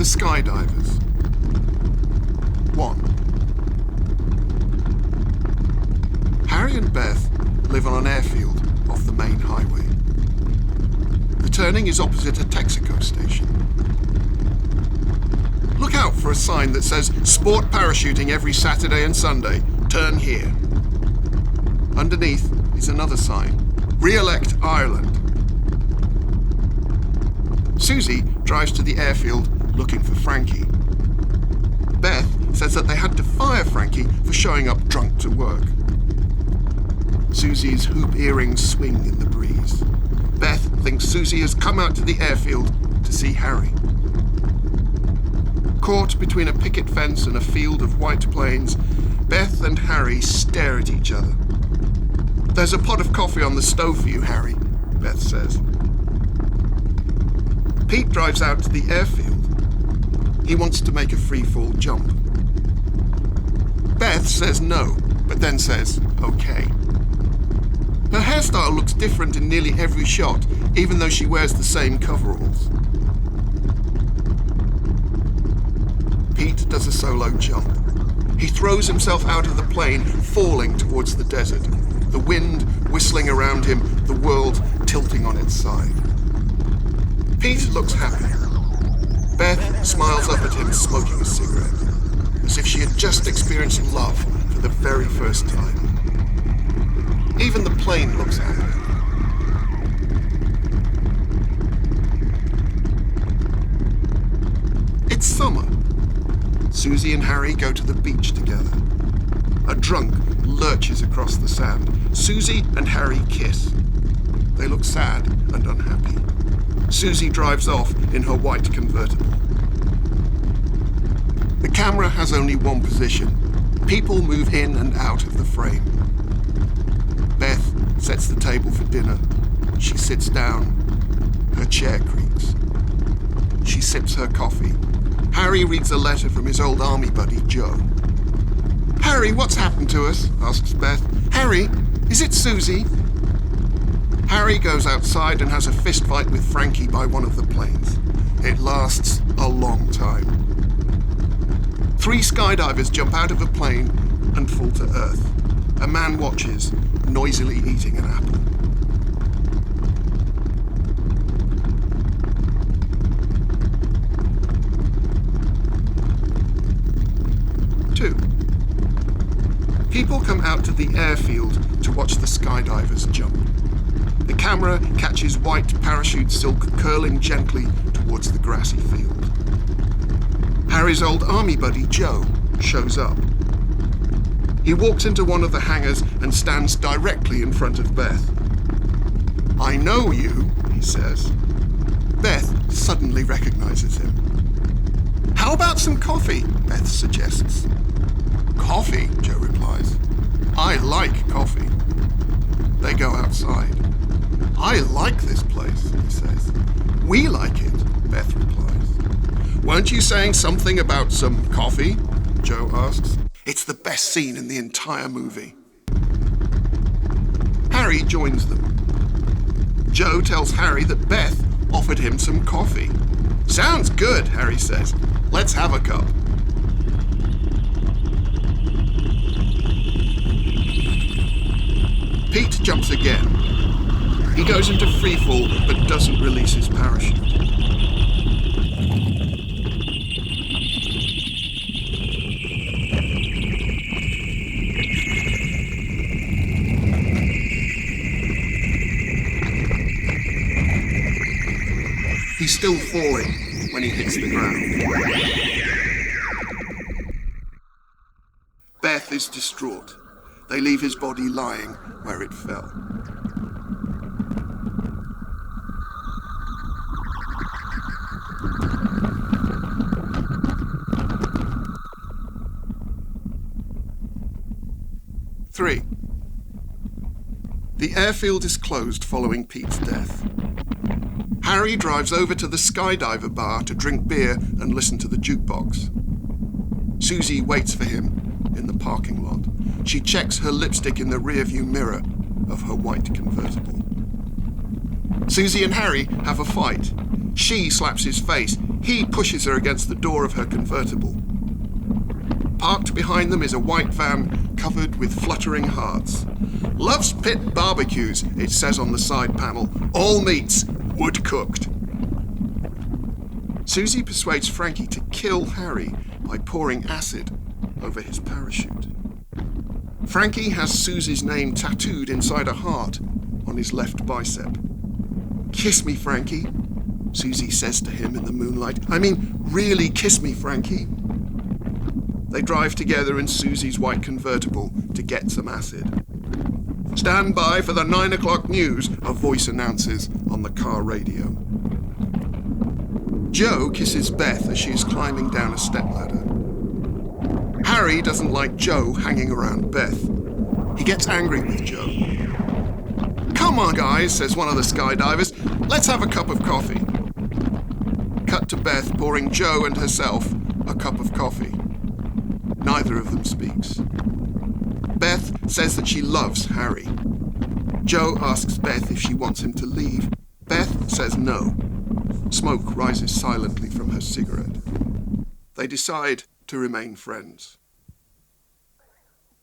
The Skydivers. 1. Harry and Beth live on an airfield off the main highway. The turning is opposite a Texaco station. Look out for a sign that says "Sport parachuting every Saturday and Sunday. Turn here." Underneath is another sign, "Re-elect Ireland." Susie drives to the airfield looking for Frankie. Beth says that they had to fire Frankie for showing up drunk to work. Susie's hoop earrings swing in the breeze. Beth thinks Susie has come out to the airfield to see Harry. Caught between a picket fence and a field of white planes, Beth and Harry stare at each other. "There's a pot of coffee on the stove for you, Harry," Beth says. Pete drives out to the airfield. He wants to make a free-fall jump. Beth says no, but then says okay. Her hairstyle looks different in nearly every shot, even though she wears the same coveralls. Pete does a solo jump. He throws himself out of the plane, falling towards the desert, the wind whistling around him, the world tilting on its side. Pete looks happy. Beth smiles up at him, smoking a cigarette, as if she had just experienced love for the very first time. Even the plane looks happy. It's summer. Susie and Harry go to the beach together. A drunk lurches across the sand. Susie and Harry kiss. They look sad and unhappy. Susie drives off in her white convertible. The camera has only one position. People move in and out of the frame. Beth sets the table for dinner. She sits down. Her chair creaks. She sips her coffee. Harry reads a letter from his old army buddy, Joe. "Harry, what's happened to us?" asks Beth. "Harry, is it Susie?" Harry goes outside and has a fist fight with Frankie by one of the planes. It lasts a long time. 3 skydivers jump out of a plane and fall to earth. A man watches, noisily eating an apple. People come out to the airfield to watch the skydivers jump. The camera catches white parachute silk curling gently towards the grassy field. Harry's old army buddy, Joe, shows up. He walks into one of the hangars and stands directly in front of Beth. "I know you," he says. Beth suddenly recognizes him. "How about some coffee?" Beth suggests. "Coffee?" Joe replies. "I like coffee." They go outside. "I like this place," he says. "We like it," Beth replies. "Weren't you saying something about some coffee?" Joe asks. It's the best scene in the entire movie. Harry joins them. Joe tells Harry that Beth offered him some coffee. "Sounds good," Harry says. "Let's have a cup." Pete jumps again. He goes into freefall but doesn't release his parachute. He's still falling when he hits the ground. Beth is distraught. They leave his body lying where it fell. Three. The airfield is closed following Pete's death. Harry drives over to the Skydiver bar to drink beer and listen to the jukebox. Susie waits for him in the parking lot. She checks her lipstick in the rearview mirror of her white convertible. Susie and Harry have a fight. She slaps his face. He pushes her against the door of her convertible. Parked behind them is a white van covered with fluttering hearts. Love's Pit Barbecues, it says on the side panel. All meats, wood cooked. Susie persuades Frankie to kill Harry by pouring acid over his parachute. Frankie has Susie's name tattooed inside a heart on his left bicep. "Kiss me, Frankie," Susie says to him in the moonlight. "I mean, really kiss me, Frankie." They drive together in Susie's white convertible to get some acid. "Stand by for the 9 o'clock news," a voice announces on the car radio. Joe kisses Beth as she is climbing down a stepladder. Harry doesn't like Joe hanging around Beth. He gets angry with Joe. "Come on, guys," says one of the skydivers. "Let's have a cup of coffee." Cut to Beth pouring Joe and herself a cup of coffee. Neither of them speaks. Beth says that she loves Harry. Joe asks Beth if she wants him to leave. Beth says no. Smoke rises silently from her cigarette. They decide to remain friends.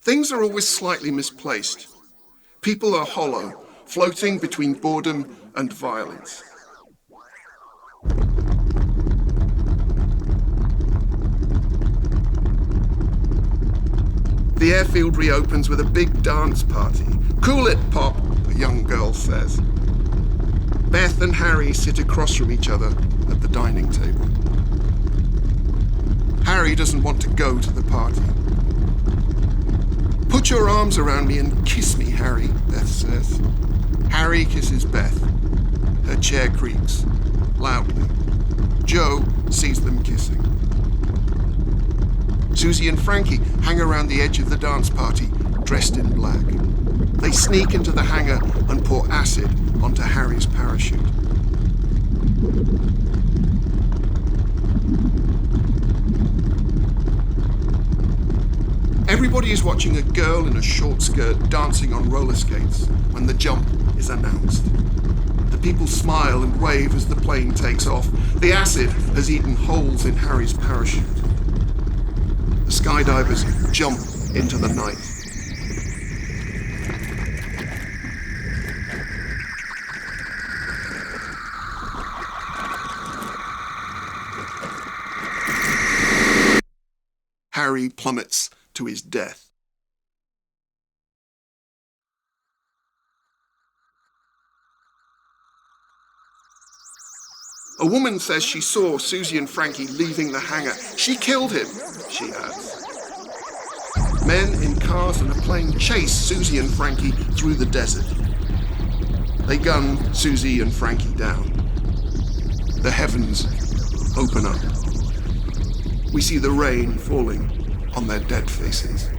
Things are always slightly misplaced. People are hollow, floating between boredom and violence. The airfield reopens with a big dance party. "Cool it, Pop," a young girl says. Beth and Harry sit across from each other at the dining table. Harry doesn't want to go to the party. "Put your arms around me and kiss me, Harry," Beth says. Harry kisses Beth. Her chair creaks, loudly. Joe sees them kissing. Susie and Frankie hang around the edge of the dance party, dressed in black. They sneak into the hangar and pour acid onto Harry's parachute. Everybody is watching a girl in a short skirt dancing on roller skates when the jump is announced. The people smile and wave as the plane takes off. The acid has eaten holes in Harry's parachute. The skydivers jump into the night. Harry plummets to his death. A woman says she saw Susie and Frankie leaving the hangar. "She killed him," she adds. Men in cars and a plane chase Susie and Frankie through the desert. They gun Susie and Frankie down. The heavens open up. We see the rain falling on their dead faces.